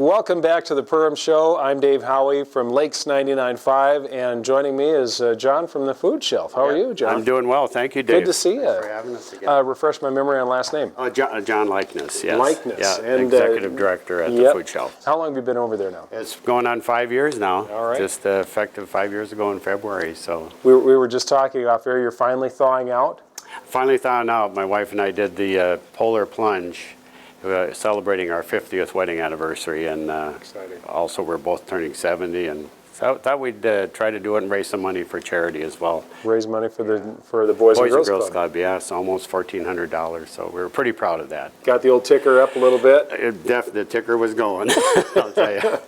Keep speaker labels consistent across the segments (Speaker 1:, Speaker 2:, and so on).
Speaker 1: Welcome back to the Perham Show. I'm Dave Howie from Lakes 99.5, and joining me is John from the Food Shelf. How are you, John?
Speaker 2: I'm doing well, thank you, Dave.
Speaker 1: Good to see you.
Speaker 2: Thanks for having us again.
Speaker 1: Refresh my memory on last name.
Speaker 2: John Likeness, yes.
Speaker 1: Likeness.
Speaker 2: Yeah,
Speaker 1: And,
Speaker 2: Executive Director at the Food Shelf.
Speaker 1: How long have you been over there now?
Speaker 2: It's going on 5 years now.
Speaker 1: All right.
Speaker 2: Just effective 5 years ago in February, so.
Speaker 1: We were just talking off air. You're finally thawing out?
Speaker 2: Finally thawing out. My wife and I did the polar plunge, celebrating our 50th wedding anniversary, and also we're both turning 70, and so thought we'd try to do it and raise some money for charity as well.
Speaker 1: Raise money for the Boys and Girls Club.
Speaker 2: Yes, almost $1,400, so we were pretty proud of that.
Speaker 1: Got the old ticker up a little bit?
Speaker 2: The ticker was going, I'll tell you.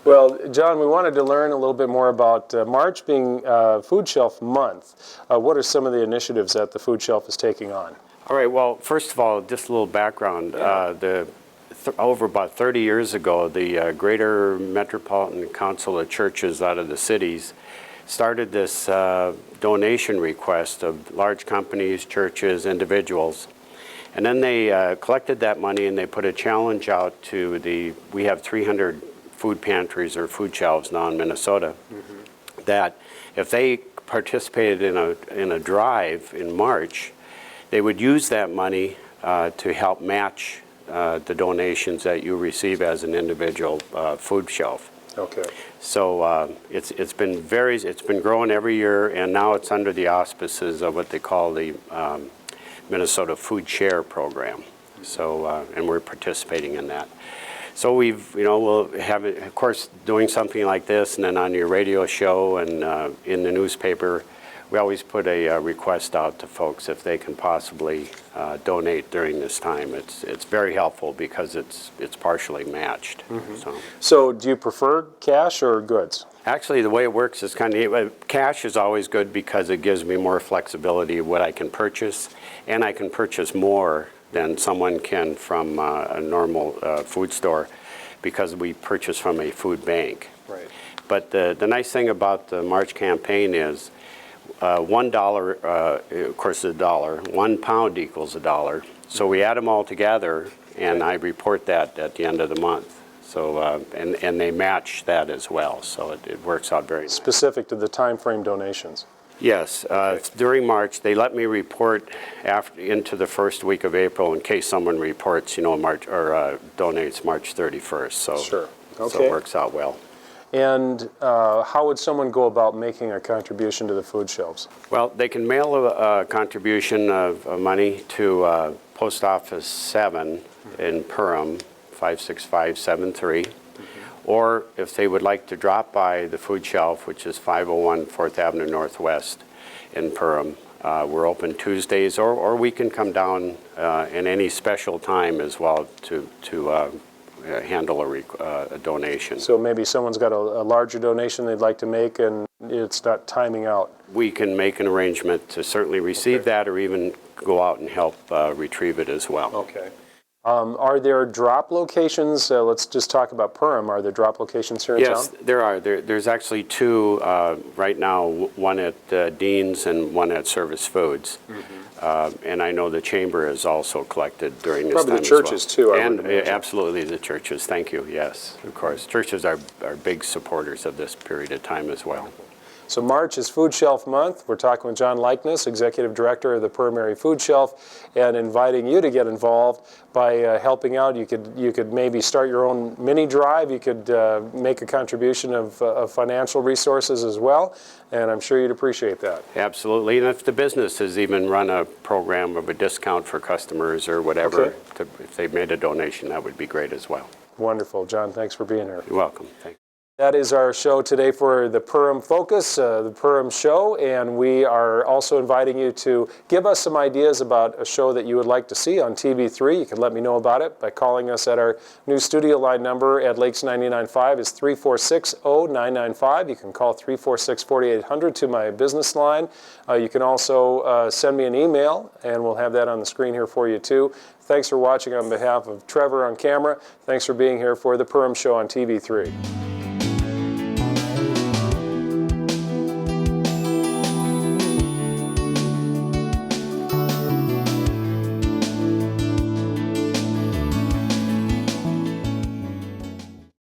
Speaker 1: Well, John, we wanted to learn a little bit more about March being Food Shelf Month. What are some of the initiatives that the Food Shelf is taking on?
Speaker 2: All right, well, first of all, just a little background. Over about 30 years ago, the Greater Metropolitan Council of Churches out of the cities started this donation request of large companies, churches, individuals. And then they collected that money and they put a challenge out to we have 300 food pantries or food shelves now in Minnesota, that if they participated in a drive in March, they would use that money to help match the donations that you receive as an individual food shelf.
Speaker 1: Okay.
Speaker 2: So it's been growing every year, and now it's under the auspices of what they call the Minnesota Food Share program. So and we're participating in that. So we'll have, of course, doing something like this, and then on your radio show and in the newspaper, we always put a request out to folks if they can possibly donate during this time. It's very helpful because it's partially matched.
Speaker 1: So do you prefer cash or goods?
Speaker 2: Actually, the way it works is cash is always good because it gives me more flexibility of what I can purchase, and I can purchase more than someone can from a normal food store because we purchase from a food bank.
Speaker 1: Right.
Speaker 2: But the nice thing about the March campaign is $1, of course, is $1. 1 pound equals $1. So we add them all together, and I report that at the end of the month. So and they match that as well. So it works out very nice.
Speaker 1: Specific to the time frame donations.
Speaker 2: Yes, during March, they let me report into the first week of April in case someone reports, March or donates March 31st. So,
Speaker 1: sure. Okay.
Speaker 2: So it works out well.
Speaker 1: And how would someone go about making a contribution to the food shelves?
Speaker 2: Well, they can mail a contribution of money to Post Office 7 in Perham, 56573. Or if they would like to drop by the food shelf, which is 501 4th Avenue Northwest in Perham, we're open Tuesdays, or we can come down in any special time as well to handle a donation.
Speaker 1: So maybe someone's got a larger donation they'd like to make and it's not timing out.
Speaker 2: We can make an arrangement to certainly receive that, or even go out and help retrieve it as well.
Speaker 1: Okay. Are there drop locations? Let's just talk about Perham. Are there drop locations here in town?
Speaker 2: Yes, there are. There's actually two right now, one at Dean's and one at Service Foods. And I know the Chamber has also collected during this time
Speaker 1: Probably the churches too.
Speaker 2: And absolutely the churches, thank you, yes, of course. Churches are big supporters of this period of time as well.
Speaker 1: So March is Food Shelf Month. We're talking with John Likeness, Executive Director of the Perham Area Food Shelf, and inviting you to get involved by helping out. You could maybe start your own mini drive. You could make a contribution of financial resources as well, and I'm sure you'd appreciate that.
Speaker 2: Absolutely, and if the businesses even run a program of a discount for customers or whatever, if they've made a donation, that would be great as well.
Speaker 1: Wonderful. John, thanks for being here.
Speaker 2: You're welcome. Thank you.
Speaker 1: That is our show today for the Perham Focus, the Perham Show, and we are also inviting you to give us some ideas about a show that you would like to see on TV3. You can let me know about it by calling us at our new studio line number at Lakes 99.5 is 346-0995. You can call 346-4800 to my business line. You can also send me an email, and we'll have that on the screen here for you too. Thanks for watching on behalf of Trevor on camera. Thanks for being here for the Perham Show on TV3.